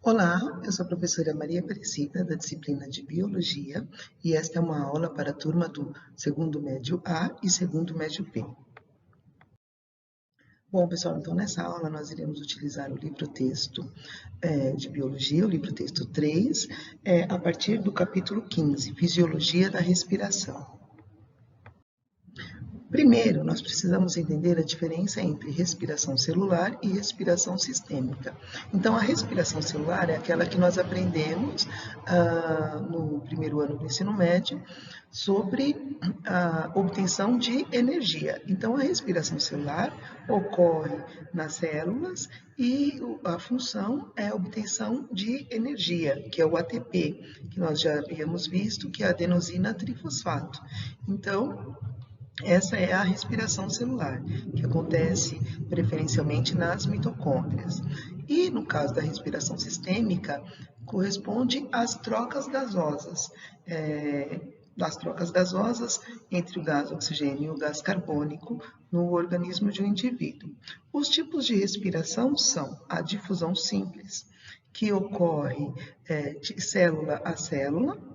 Olá, eu sou a professora Maria Aparecida, da disciplina de Biologia, e esta é uma aula para a turma do segundo médio A e segundo médio B. Bom, pessoal, então nessa aula nós iremos utilizar o livro-texto de Biologia, o livro-texto 3, a partir do capítulo 15, Fisiologia da Respiração. Primeiro, nós precisamos entender a diferença entre respiração celular e respiração sistêmica. Então, a respiração celular é aquela que nós aprendemos no primeiro ano do ensino médio sobre a obtenção de energia. Então, a respiração celular ocorre nas células e a função é a obtenção de energia, que é o ATP, que nós já havíamos visto, que é a adenosina trifosfato. Então, essa é a respiração celular, que acontece preferencialmente nas mitocôndrias. E no caso da respiração sistêmica, corresponde às trocas gasosas. Das trocas gasosas entre o gás oxigênio e o gás carbônico no organismo de um indivíduo. Os tipos de respiração são a difusão simples, que ocorre de célula a célula,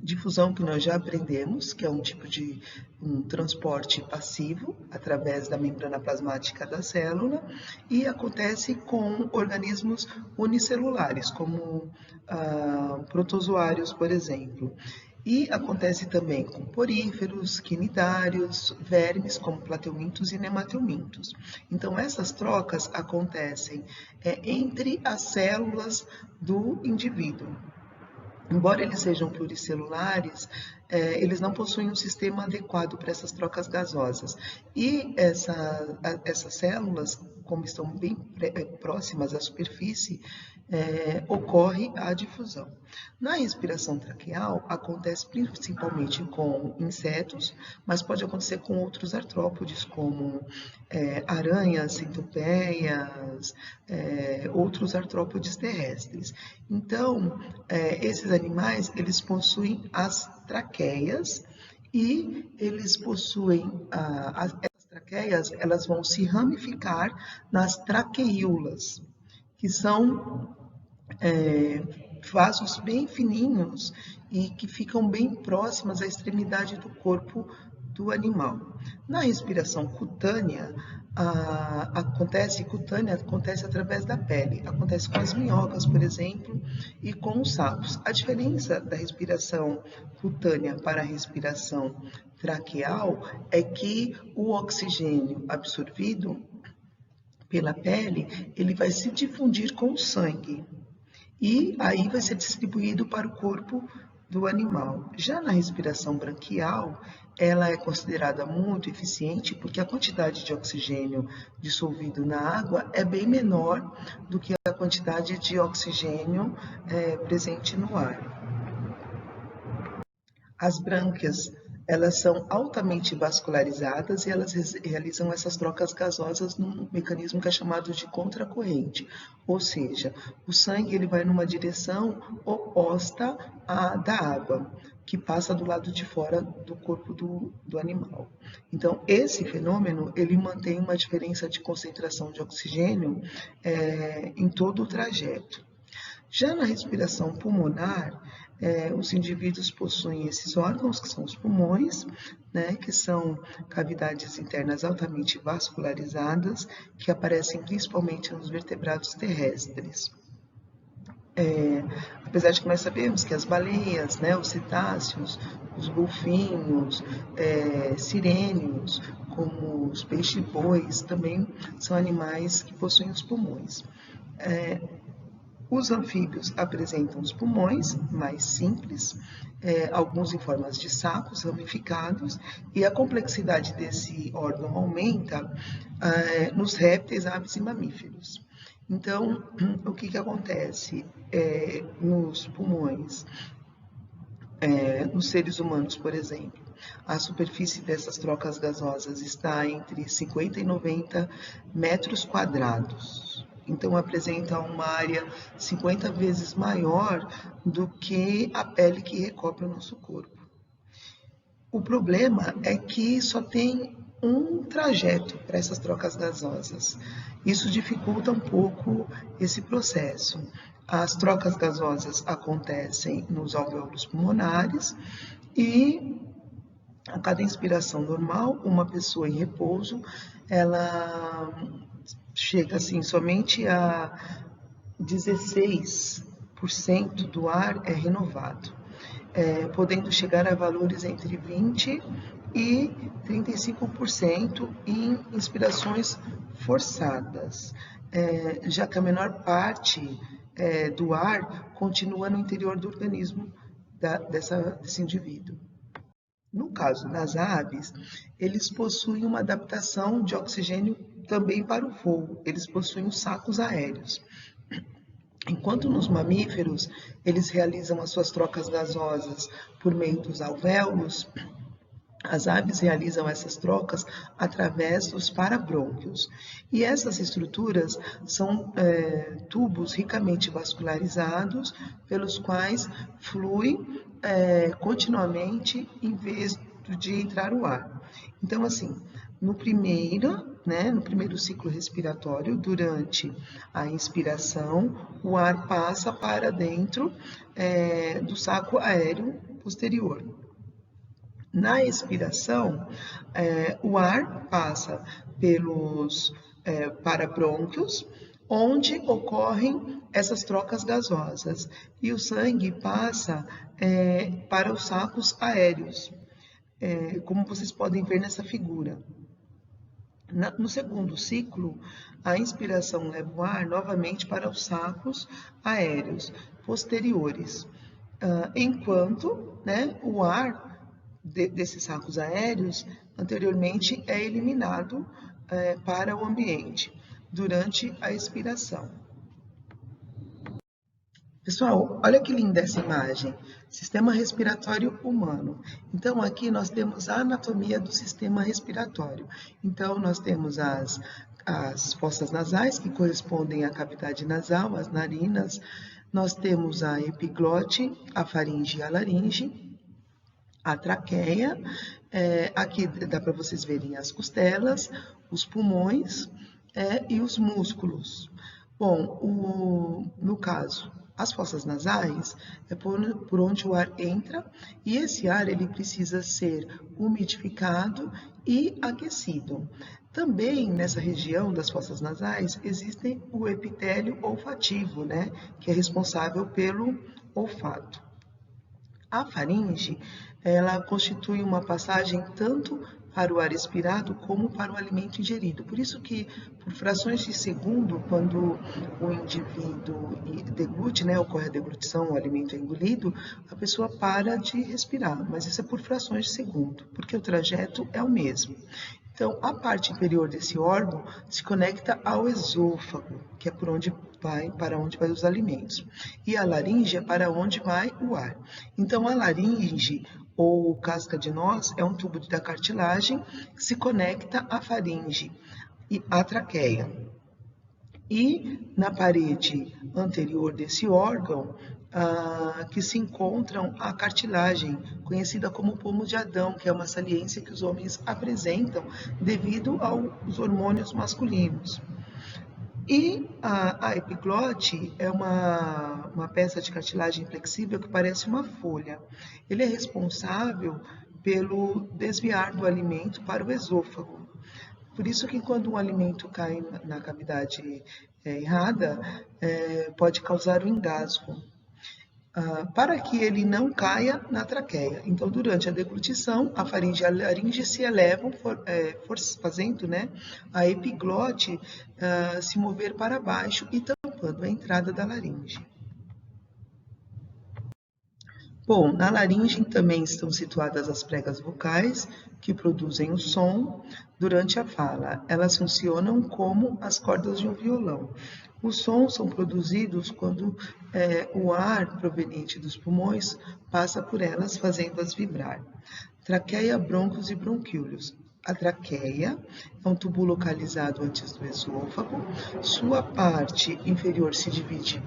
difusão que nós já aprendemos, que é um tipo de transporte passivo através da membrana plasmática da célula, e acontece com organismos unicelulares, como protozoários, por exemplo. E acontece também com poríferos, quinidários, vermes, como plateumintos e nemateumintos. Então, essas trocas acontecem entre as células do indivíduo. Embora eles sejam pluricelulares, eles não possuem um sistema adequado para essas trocas gasosas. E essas células, como estão bem próximas à superfície, ocorre a difusão. Na respiração traqueal, acontece principalmente com insetos, mas pode acontecer com outros artrópodes, como aranhas, centopeias, outros artrópodes terrestres. Então, esses animais, eles possuem as traqueias e eles possuem essas traqueias, elas vão se ramificar nas traqueíolas, que são vasos bem fininhos e que ficam bem próximas à extremidade do corpo do animal. Na respiração cutânea, acontece através da pele, acontece com as minhocas, por exemplo, e com os sapos. A diferença da respiração cutânea para a respiração traqueal é que o oxigênio absorvido pela pele, ele vai se difundir com o sangue e aí vai ser distribuído para o corpo do animal. Já na respiração branquial, ela é considerada muito eficiente porque a quantidade de oxigênio dissolvido na água é bem menor do que a quantidade de oxigênio presente no ar. As brânquias, elas são altamente vascularizadas e elas realizam essas trocas gasosas num mecanismo que é chamado de contracorrente, ou seja, o sangue ele vai numa direção oposta à da água, que passa do lado de fora do corpo do animal. Então, esse fenômeno, ele mantém uma diferença de concentração de oxigênio em todo o trajeto. Já na respiração pulmonar, os indivíduos possuem esses órgãos, que são os pulmões, né, que são cavidades internas altamente vascularizadas, que aparecem principalmente nos vertebrados terrestres. Apesar de que nós sabemos que as baleias, né, os cetáceos, os golfinhos, sirêneos, como os peixes-bois, também são animais que possuem os pulmões. Os anfíbios apresentam os pulmões mais simples, alguns em formas de sacos ramificados, e a complexidade desse órgão aumenta nos répteis, aves e mamíferos. Então, o que acontece nos pulmões? Nos seres humanos, por exemplo, a superfície dessas trocas gasosas está entre 50 e 90 metros quadrados. Então, apresenta uma área 50 vezes maior do que a pele que recobre o nosso corpo. O problema é que só tem um trajeto para essas trocas gasosas. Isso dificulta um pouco esse processo. As trocas gasosas acontecem nos alvéolos pulmonares e a cada inspiração normal, uma pessoa em repouso, ela chega assim somente a 16% do ar é renovado, podendo chegar a valores entre 20 e 35% em inspirações forçadas, já que a menor parte do ar continua no interior do organismo desse indivíduo. No caso das aves, eles possuem uma adaptação de oxigênio também para o voo, eles possuem os sacos aéreos. Enquanto nos mamíferos, eles realizam as suas trocas gasosas por meio dos alvéolos, as aves realizam essas trocas através dos parabrônquios. E essas estruturas são tubos ricamente vascularizados, pelos quais flui continuamente em vez de entrar o ar. Então, assim, no primeiro ciclo respiratório, durante a inspiração, o ar passa para dentro do saco aéreo posterior. Na expiração, o ar passa pelos parabrônquios, onde ocorrem essas trocas gasosas, e o sangue passa para os sacos aéreos, como vocês podem ver nessa figura. No segundo ciclo, a inspiração leva o ar novamente para os sacos aéreos posteriores, enquanto o ar desses sacos aéreos anteriormente é eliminado para o ambiente durante a expiração. Pessoal, olha que linda essa imagem, sistema respiratório humano. Então aqui nós temos a anatomia do sistema respiratório. Então nós temos as fossas nasais, que correspondem à cavidade nasal, as narinas. Nós temos a epiglote, a faringe e a laringe. A traqueia, aqui dá para vocês verem as costelas, os pulmões e os músculos. Bom, no caso, as fossas nasais é por onde o ar entra, e esse ar ele precisa ser umidificado e aquecido. Também nessa região das fossas nasais existe o epitélio olfativo, que é responsável pelo olfato. A faringe, ela constitui uma passagem tanto para o ar expirado como para o alimento ingerido. Por isso que, por frações de segundo, quando o indivíduo deglute, ocorre a deglutição, o alimento é engolido, a pessoa para de respirar, mas isso é por frações de segundo, porque o trajeto é o mesmo. Então, a parte inferior desse órgão se conecta ao esôfago, que é para onde vai os alimentos. E a laringe é para onde vai o ar. Então, a laringe, ou casca de noz, é um tubo da cartilagem que se conecta à faringe e à traqueia. E na parede anterior desse órgão, que se encontram a cartilagem, conhecida como pomo de Adão, que é uma saliência que os homens apresentam devido aos hormônios masculinos. E a epiglote é uma peça de cartilagem flexível que parece uma folha. Ele é responsável pelo desviar do alimento para o esôfago. Por isso que quando um alimento cai na cavidade errada, pode causar um engasgo. Para que ele não caia na traqueia. Então, durante a deglutição, a faringe e a laringe se elevam, fazendo a epiglote se mover para baixo e tampando a entrada da laringe. Bom, na laringe também estão situadas as pregas vocais, que produzem o som durante a fala. Elas funcionam como as cordas de um violão. Os sons são produzidos quando o ar proveniente dos pulmões passa por elas, fazendo-as vibrar. Traqueia, brônquios e bronquíolos. A traqueia é um tubo localizado antes do esôfago. Sua parte inferior se divide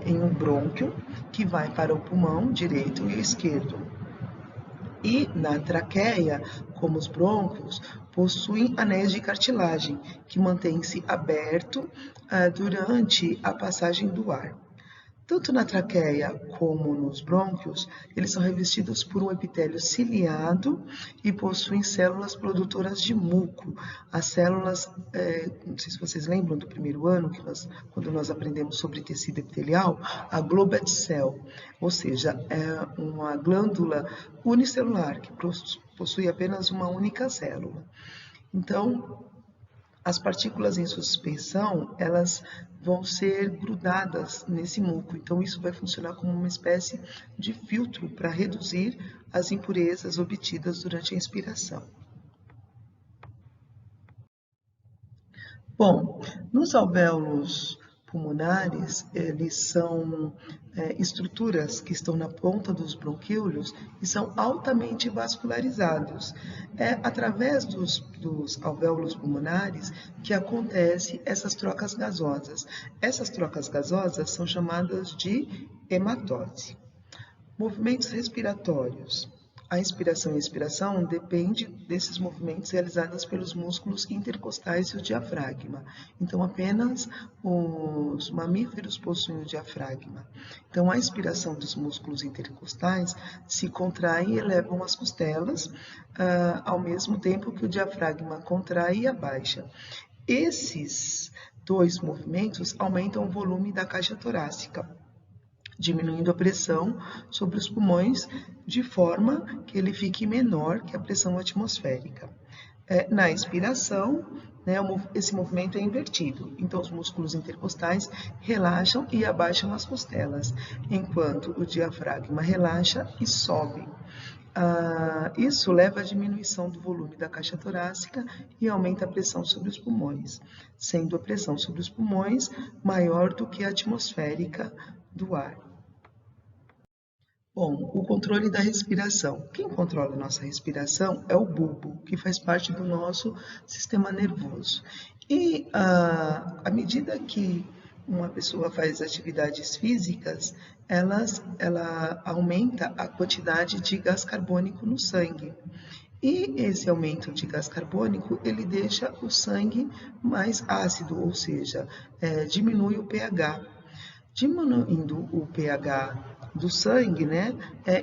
em um brônquio, que vai para o pulmão direito e esquerdo. E na traqueia, como os brônquios, possuem anéis de cartilagem, que mantêm-se aberto durante a passagem do ar. Tanto na traqueia como nos brônquios, eles são revestidos por um epitélio ciliado e possuem células produtoras de muco. As células, não sei se vocês lembram do primeiro ano, quando nós aprendemos sobre tecido epitelial, a Globed Cell, ou seja, é uma glândula unicelular que possui apenas uma única célula. Então, as partículas em suspensão, elas vão ser grudadas nesse muco. Então, isso vai funcionar como uma espécie de filtro para reduzir as impurezas obtidas durante a inspiração. Bom, nos alvéolos pulmonares, eles são estruturas que estão na ponta dos bronquíolos e são altamente vascularizados. É através dos alvéolos pulmonares que acontecem essas trocas gasosas. Essas trocas gasosas são chamadas de hematose. Movimentos respiratórios. A inspiração e expiração depende desses movimentos realizados pelos músculos intercostais e o diafragma. Então, apenas os mamíferos possuem o diafragma. Então, a inspiração dos músculos intercostais se contrai e elevam as costelas, ao mesmo tempo que o diafragma contrai e abaixa. Esses dois movimentos aumentam o volume da caixa torácica, diminuindo a pressão sobre os pulmões de forma que ele fique menor que a pressão atmosférica. Na expiração, esse movimento é invertido, então os músculos intercostais relaxam e abaixam as costelas, enquanto o diafragma relaxa e sobe. Isso leva à diminuição do volume da caixa torácica e aumenta a pressão sobre os pulmões, sendo a pressão sobre os pulmões maior do que a atmosférica do ar. Bom, o controle da respiração. Quem controla a nossa respiração é o bulbo, que faz parte do nosso sistema nervoso. E à medida que uma pessoa faz atividades físicas, ela aumenta a quantidade de gás carbônico no sangue. E esse aumento de gás carbônico, ele deixa o sangue mais ácido, ou seja, diminui o pH. Diminuindo o pH do sangue,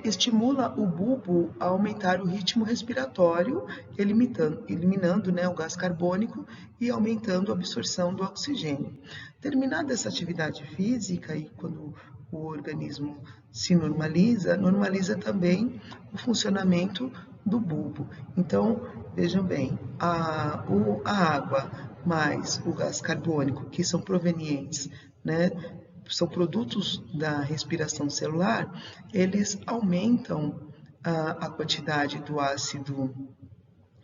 estimula o bulbo a aumentar o ritmo respiratório, eliminando o gás carbônico e aumentando a absorção do oxigênio. Terminada essa atividade física e quando o organismo se normaliza também o funcionamento do bulbo. Então, vejam bem, a água mais o gás carbônico, que são provenientes, são produtos da respiração celular, eles aumentam a quantidade do ácido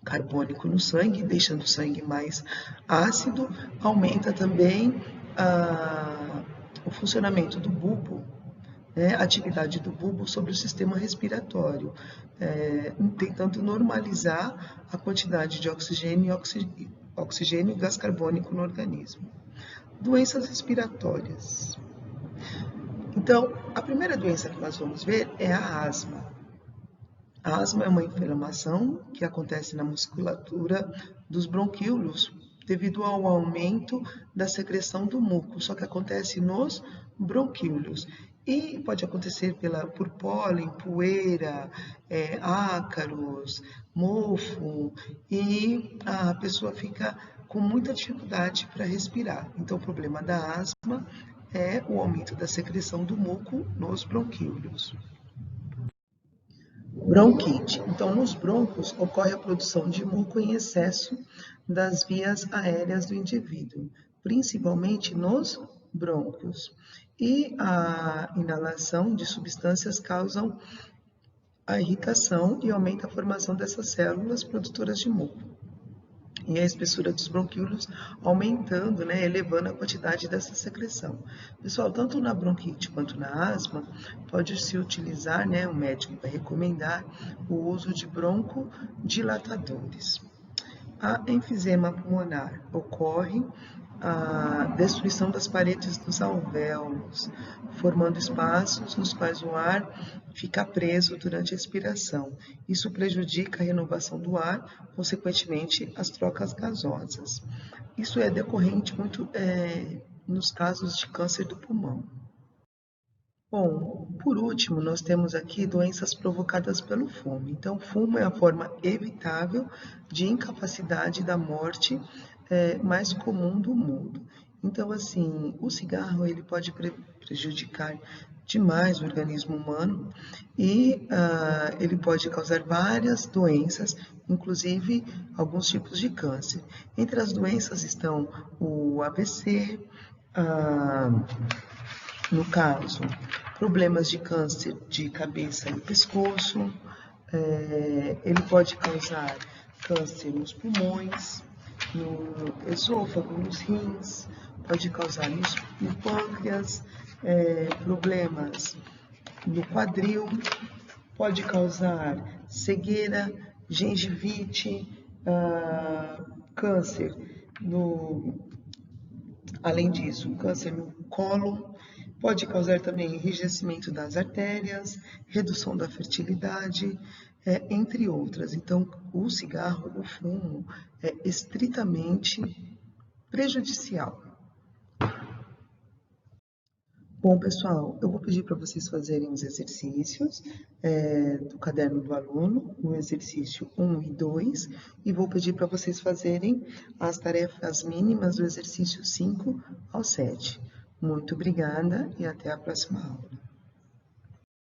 carbônico no sangue, deixando o sangue mais ácido, aumenta também o funcionamento do bulbo, a atividade do bulbo sobre o sistema respiratório, tentando normalizar a quantidade de oxigênio e gás carbônico no organismo. Doenças respiratórias. Então, a primeira doença que nós vamos ver é a asma. A asma é uma inflamação que acontece na musculatura dos bronquíolos devido ao aumento da secreção do muco, só que acontece nos bronquíolos. E pode acontecer por pólen, poeira, ácaros, mofo, e a pessoa fica com muita dificuldade para respirar. Então, o problema da asma é o aumento da secreção do muco nos bronquíolos. Bronquite. Então, nos brônquios ocorre a produção de muco em excesso das vias aéreas do indivíduo, principalmente nos brônquios. E a inalação de substâncias causam a irritação e aumenta a formação dessas células produtoras de muco. E a espessura dos bronquíolos aumentando, elevando a quantidade dessa secreção. Pessoal, tanto na bronquite quanto na asma, pode-se utilizar, o médico vai recomendar o uso de broncodilatadores. A enfisema pulmonar ocorre a destruição das paredes dos alvéolos, formando espaços nos quais o ar fica preso durante a expiração. Isso prejudica a renovação do ar, consequentemente, as trocas gasosas. Isso é decorrente muito nos casos de câncer do pulmão. Bom, por último, nós temos aqui doenças provocadas pelo fumo. Então, o fumo é a forma evitável de incapacidade da morte mais comum do mundo. Então, assim, o cigarro ele pode prejudicar demais o organismo humano e ele pode causar várias doenças, inclusive alguns tipos de câncer. Entre as doenças estão o AVC, no caso, problemas de câncer de cabeça e pescoço, ele pode causar câncer nos pulmões, no esôfago, nos rins, pode causar no pâncreas, problemas no quadril, pode causar cegueira, gengivite, câncer além disso, câncer no cólon, pode causar também enrijecimento das artérias, redução da fertilidade, entre outras. Então, o cigarro, o fumo, é estritamente prejudicial. Bom, pessoal, eu vou pedir para vocês fazerem os exercícios do caderno do aluno, o exercício 1 e 2, e vou pedir para vocês fazerem as tarefas mínimas do exercício 5 ao 7. Muito obrigada e até a próxima aula.